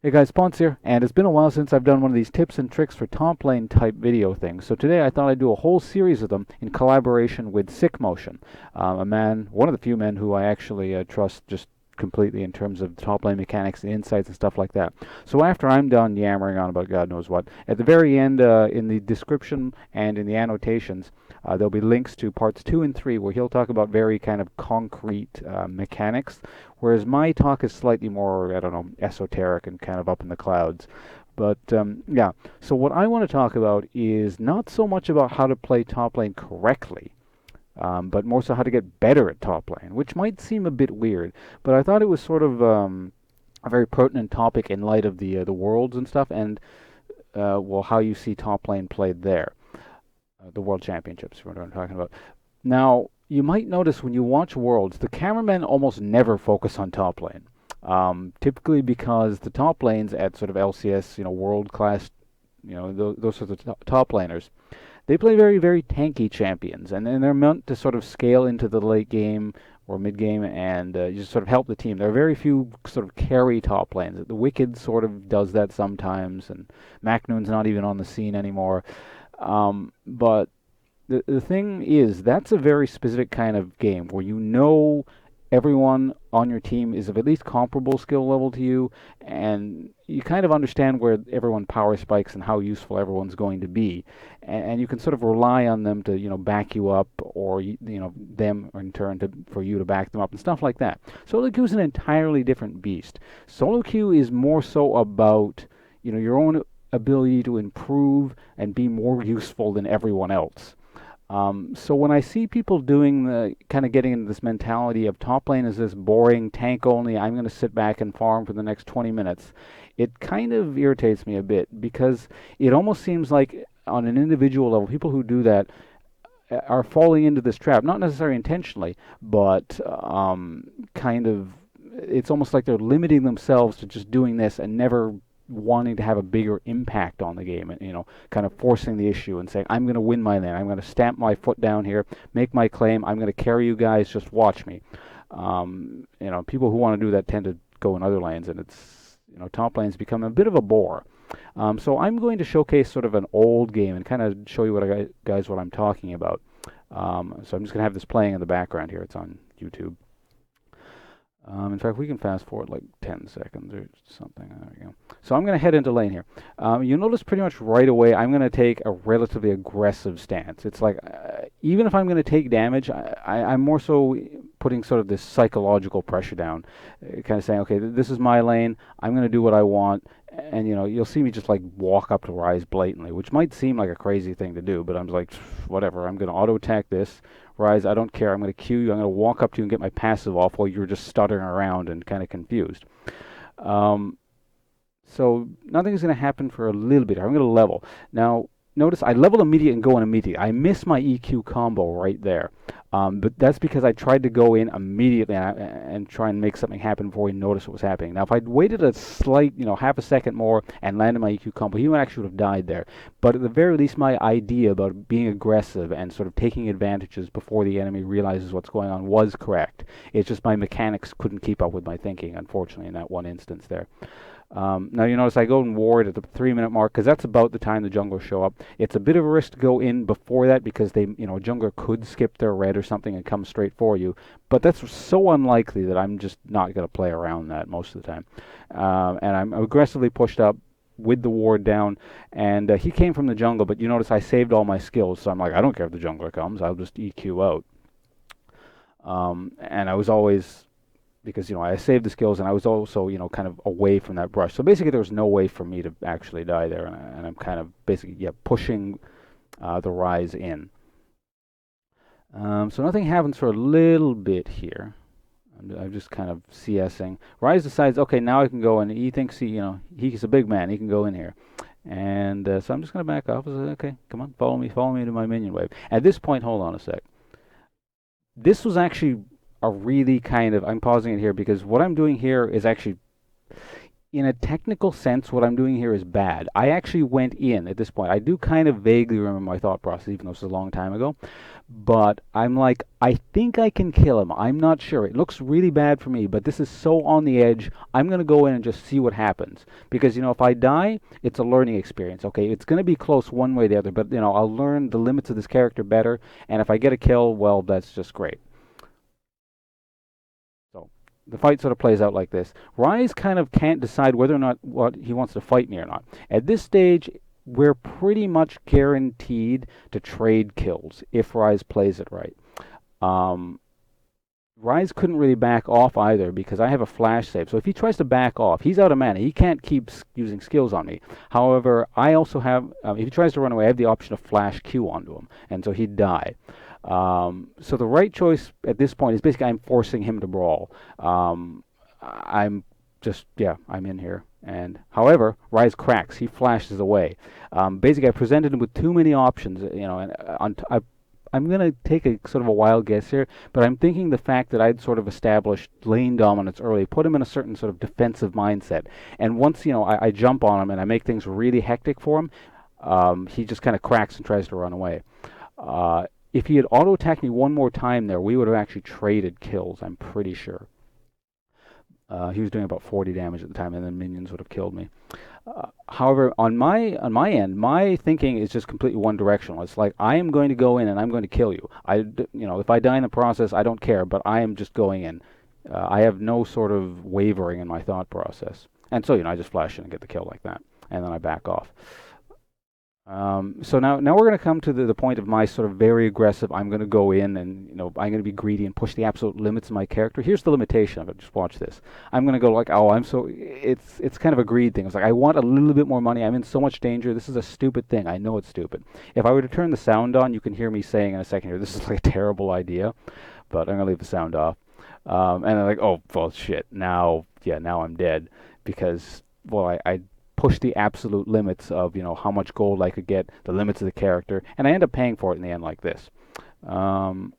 Hey guys, Ponce here, and it's been a while since I've done one of these tips and tricks for top lane type video things. So today I thought I'd do a whole series of them in collaboration with Sick Motion, a man, one of the few men who I actually trust just completely in terms of top lane mechanics and insights and stuff like that. So after I'm done yammering on about God knows what, at the very end, in the description and in the annotations, there'll be links to parts 2 and 3 where he'll talk about very kind of concrete mechanics, whereas my talk is slightly more, I don't know, esoteric and kind of up in the clouds. But yeah, so what I want to talk about is not so much about how to play top lane correctly, but more so how to get better at top lane, which might seem a bit weird, but I thought it was sort of a very pertinent topic in light of the worlds and stuff, and well, how you see top lane played there, the World Championships, what I'm talking about. Now, you might notice when you watch Worlds, the cameramen almost never focus on top lane. Typically because the top lanes at sort of LCS, world class, those sorts of top laners, they play very, very tanky champions, and they're meant to sort of scale into the late game or mid game and just sort of help the team. There are very few sort of carry top lanes. The Wicked sort of does that sometimes, and Macnoon's not even on the scene anymore. But the thing is, that's a very specific kind of game where everyone on your team is of at least comparable skill level to you, and you kind of understand where everyone power spikes and how useful everyone's going to be, and you can sort of rely on them to back you up, or them in turn for you to back them up and stuff like that. Solo queue is an entirely different beast. Solo queue is more so about your own ability to improve and be more useful than everyone else. So when I see people doing the kind of getting into this mentality of top lane is this boring tank only, I'm going to sit back and farm for the next 20 minutes, it kind of irritates me a bit because it almost seems like on an individual level, people who do that are falling into this trap, not necessarily intentionally, but kind of it's almost like they're limiting themselves to just doing this and never wanting to have a bigger impact on the game, and kind of forcing the issue and saying, I'm going to win my lane, I'm going to stamp my foot down here, make my claim, I'm going to carry you guys, just watch me. People who want to do that tend to go in other lanes, and it's top lanes become a bit of a bore. So I'm going to showcase sort of an old game and kind of show you what I'm talking about. So I'm just going to have this playing in the background here. It's on YouTube. In fact, we can fast forward like 10 seconds or something. There we go. So I'm going to head into lane here. You'll notice pretty much right away I'm going to take a relatively aggressive stance. It's like, even if I'm going to take damage, I'm more so putting sort of this psychological pressure down, kind of saying, okay, this is my lane, I'm going to do what I want, and you'll see me just like walk up to Ryze blatantly, which might seem like a crazy thing to do, but I'm like, whatever, I'm going to auto attack this. Ryze, I don't care. I'm going to Q you. I'm going to walk up to you and get my passive off while you're just stuttering around and kind of confused. So nothing is going to happen for a little bit. I'm going to level. Now, notice I level immediate and go in immediate. I miss my EQ combo right there. But that's because I tried to go in immediately and try and make something happen before he noticed what was happening. Now, if I'd waited a slight, half a second more and landed my EQ combo, he would actually have died there. But at the very least, my idea about being aggressive and sort of taking advantages before the enemy realizes what's going on was correct. It's just my mechanics couldn't keep up with my thinking, unfortunately, in that one instance there. Now you notice I go and ward at the 3-minute mark because that's about the time the junglers show up. It's a bit of a risk to go in before that because a jungler could skip their red or something and come straight for you. But that's so unlikely that I'm just not going to play around that most of the time. And I'm aggressively pushed up with the ward down, and he came from the jungle, but you notice I saved all my skills, so I'm like, I don't care if the jungler comes, I'll just EQ out. And I was always, because I saved the skills and I was also kind of away from that brush. So basically, there was no way for me to actually die there, and I'm kind of basically pushing the Ryze in. So nothing happens for a little bit here. I'm just kind of CSing. Ryze decides, okay, now I can go, and he thinks he's a big man, he can go in here. And so I'm just going to back off. I say, okay, come on, follow me to my minion wave. At this point, hold on a sec. This was actually a really kind of, I'm pausing it here because what I'm doing here is actually, In a technical sense, what I'm doing here is bad. I actually went in at this point. I do kind of vaguely remember my thought process, even though this is a long time ago. But I'm like, I think I can kill him. I'm not sure. It looks really bad for me, but this is so on the edge. I'm going to go in and just see what happens. Because, if I die, it's a learning experience. Okay, it's going to be close one way or the other, but, I'll learn the limits of this character better. And if I get a kill, well, that's just great. So the fight sort of plays out like this. Rise kind of can't decide whether or not what he wants to fight me or not. At this stage, we're pretty much guaranteed to trade kills if Rise plays it right. Um, Rise couldn't really back off either because I have a flash save. So if he tries to back off, he's out of mana. He can't keep using skills on me. However, I also have, if he tries to run away, I have the option of flash Q onto him, and so he'd die. So the right choice at this point is basically I'm forcing him to brawl. I'm just, yeah, I'm in here. And however, Rise cracks. He flashes away. Basically, I presented him with too many options, and I'm going to take a sort of a wild guess here, but I'm thinking the fact that I'd sort of established lane dominance early put him in a certain sort of defensive mindset. And once, I jump on him and I make things really hectic for him, he just kind of cracks and tries to run away. If he had auto-attacked me one more time there, we would have actually traded kills, I'm pretty sure. He was doing about 40 damage at the time, and then minions would have killed me. However, on my end, my thinking is just completely one directional. It's like I am going to go in and I'm going to kill you. If I die in the process, I don't care, but I am just going in. I have no sort of wavering in my thought process, and so I just flash in and get the kill like that, and then I back off. So now we're going to come to the point of my sort of very aggressive. I'm going to go in and I'm going to be greedy and push the absolute limits of my character. Here's the limitation of it. Just watch this. I'm going to go like, oh, it's kind of a greed thing. It's like I want a little bit more money. I'm in so much danger. This is a stupid thing. I know it's stupid. If I were to turn the sound on, you can hear me saying in a second here, this is like a terrible idea, but I'm going to leave the sound off. And I'm like, oh, well, shit. Now I'm dead because well, I push the absolute limits of how much gold I could get, the limits of the character, and I end up paying for it in the end like this. I'm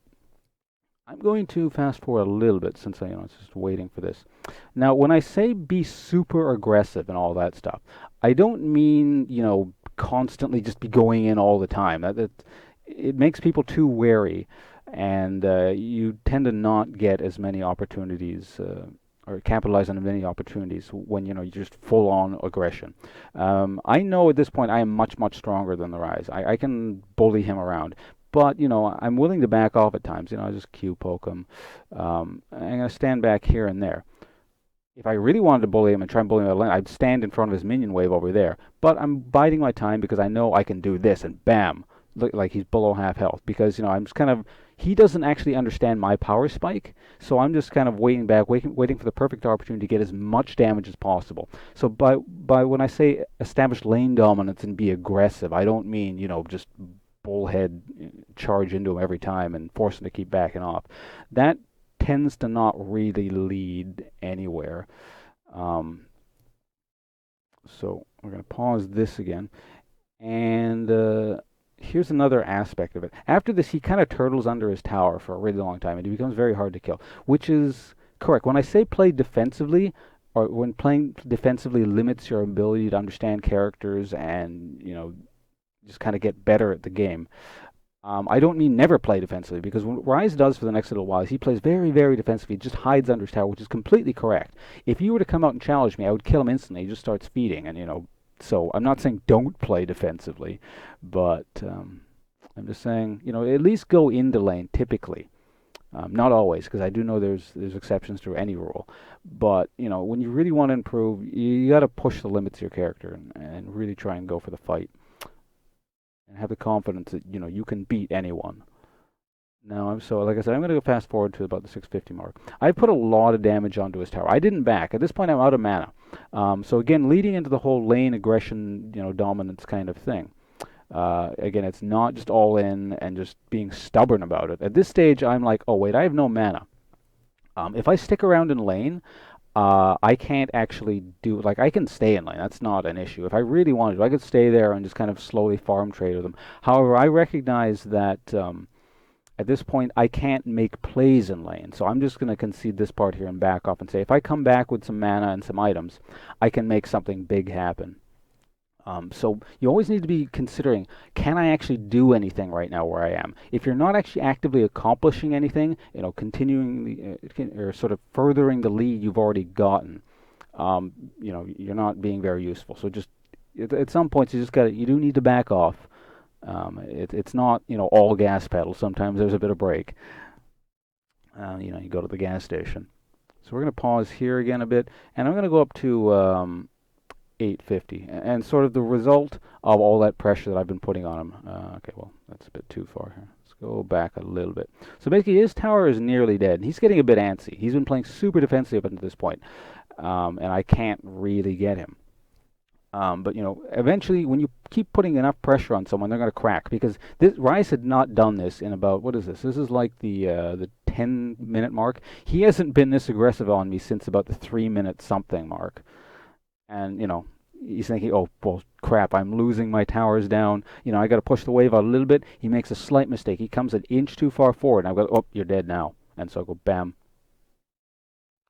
going to fast forward a little bit since I it's just waiting for this. Now, when I say be super aggressive and all that stuff, I don't mean constantly just be going in all the time. That it makes people too wary, and you tend to not get as many opportunities. Or capitalize on many opportunities when you're just full on aggression. I know at this point I am much stronger than the Rise. I can bully him around, but I'm willing to back off at times. I just Q poke him. I'm gonna stand back here and there. If I really wanted to bully him and try and bully him, I'd stand in front of his minion wave over there. But I'm biding my time because I know I can do this, and bam, look like he's below half health. Because I'm just kind of he doesn't actually understand my power spike, so I'm just kind of waiting back, waiting for the perfect opportunity to get as much damage as possible. So by when I say establish lane dominance and be aggressive, I don't mean just bullhead charge into him every time and force him to keep backing off. That tends to not really lead anywhere. So we're going to pause this again, and here's another aspect of it. After this, he kind of turtles under his tower for a really long time, and he becomes very hard to kill, which is correct. When I say play defensively, or when playing defensively limits your ability to understand characters and, just kind of get better at the game, I don't mean never play defensively, because what Rise does for the next little while is he plays very, very defensively. He just hides under his tower, which is completely correct. If you were to come out and challenge me, I would kill him instantly. He just starts feeding, and, so I'm not saying don't play defensively, but I'm just saying, at least go into lane typically. Not always, because I do know there's exceptions to any rule. But, when you really want to improve, you got to push the limits of your character and really try and go for the fight. And have the confidence that, you can beat anyone. Now, like I said, I'm going to go fast forward to about the 650 mark. I put a lot of damage onto his tower. I didn't back. At this point, I'm out of mana. So again, leading into the whole lane aggression, dominance kind of thing. Again, it's not just all in and just being stubborn about it. At this stage, I'm like, oh, wait, I have no mana. If I stick around in lane, I can't actually do, like, I can stay in lane. That's not an issue. If I really wanted to, I could stay there and just kind of slowly farm trade with them. However, I recognize that At this point, I can't make plays in lane, so I'm just going to concede this part here and back off and say if I come back with some mana and some items, I can make something big happen. So you always need to be considering, can I actually do anything right now where I am? If you're not actually actively accomplishing anything, continuing or sort of furthering the lead you've already gotten, you're not being very useful. So just at some points you do need to back off. It's not all gas pedal. Sometimes there's a bit of brake. You go to the gas station. So we're going to pause here again a bit, and I'm going to go up to 850, and sort of the result of all that pressure that I've been putting on him. Okay, well, that's a bit too far here. Let's go back a little bit. So basically, his tower is nearly dead, and he's getting a bit antsy. He's been playing super defensive up until this point, and I can't really get him. But eventually, when you keep putting enough pressure on someone, they're going to crack. Because Ryze had not done this in about, what is this? This is like the 10-minute mark. He hasn't been this aggressive on me since about the 3-minute something mark. And he's thinking, oh well, crap, I'm losing my towers down. I got to push the wave out a little bit. He makes a slight mistake. He comes an inch too far forward, and I go, oh, you're dead now. And so I go, bam,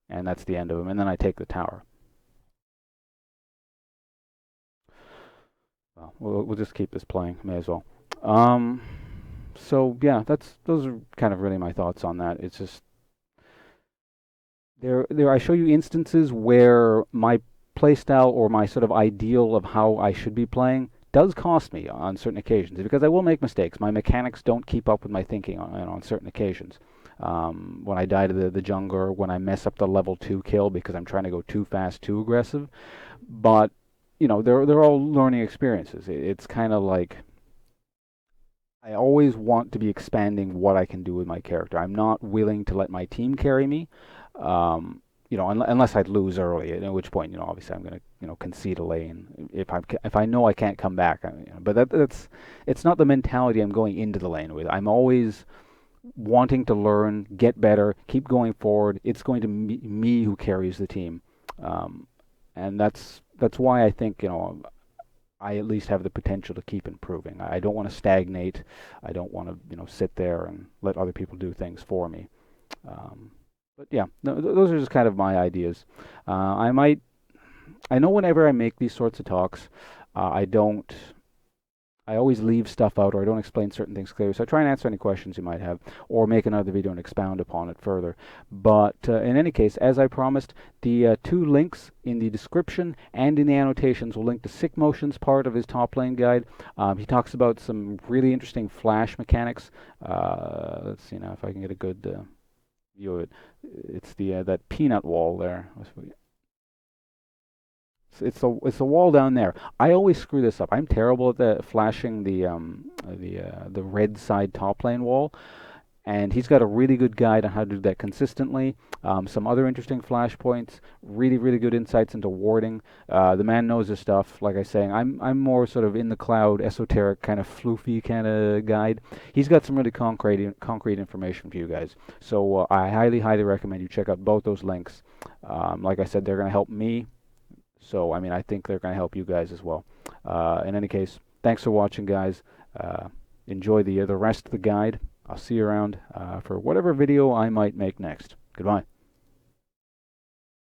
and that's the end of him. And then I take the tower. Well, we'll just keep this playing. May as well. So yeah, those are kind of really my thoughts on that. It's just there. I show you instances where my playstyle or my sort of ideal of how I should be playing does cost me on certain occasions because I will make mistakes. My mechanics don't keep up with my thinking on certain occasions. When I die to the jungler, when I mess up the level 2 kill because I'm trying to go too fast, too aggressive. But they're all learning experiences. It's kind of like I always want to be expanding what I can do with my character. I'm not willing to let my team carry me, unless I'd lose early. At which point, obviously I'm going to concede a lane if I know I can't come back. But it's not the mentality I'm going into the lane with. I'm always wanting to learn, get better, keep going forward. It's going to be me who carries the team, and that's why I think I at least have the potential to keep improving. I don't want to stagnate. I don't want to sit there and let other people do things for me. But yeah, no, those are just kind of my ideas. I know whenever I make these sorts of talks, I always leave stuff out or I don't explain certain things clearly. So I try and answer any questions you might have or make another video and expound upon it further. But in any case, as I promised, the 2 links in the description and in the annotations will link to Sick Motion's part of his top lane guide. He talks about some really interesting flash mechanics. Let's see now if I can get a good view of it. It's that peanut wall there. It's the wall down there. I always screw this up. I'm terrible at flashing the red side top lane wall, and he's got a really good guide on how to do that consistently. Some other interesting flashpoints, really really good insights into warding. The man knows his stuff. Like I was saying, I'm more sort of in the cloud, esoteric kind of floofy kind of guide. He's got some really concrete information for you guys. So I highly recommend you check out both those links. Like I said, they're going to help me. So, I think they're going to help you guys as well. In any case, thanks for watching, guys. Enjoy the rest of the guide. I'll see you around for whatever video I might make next. Goodbye.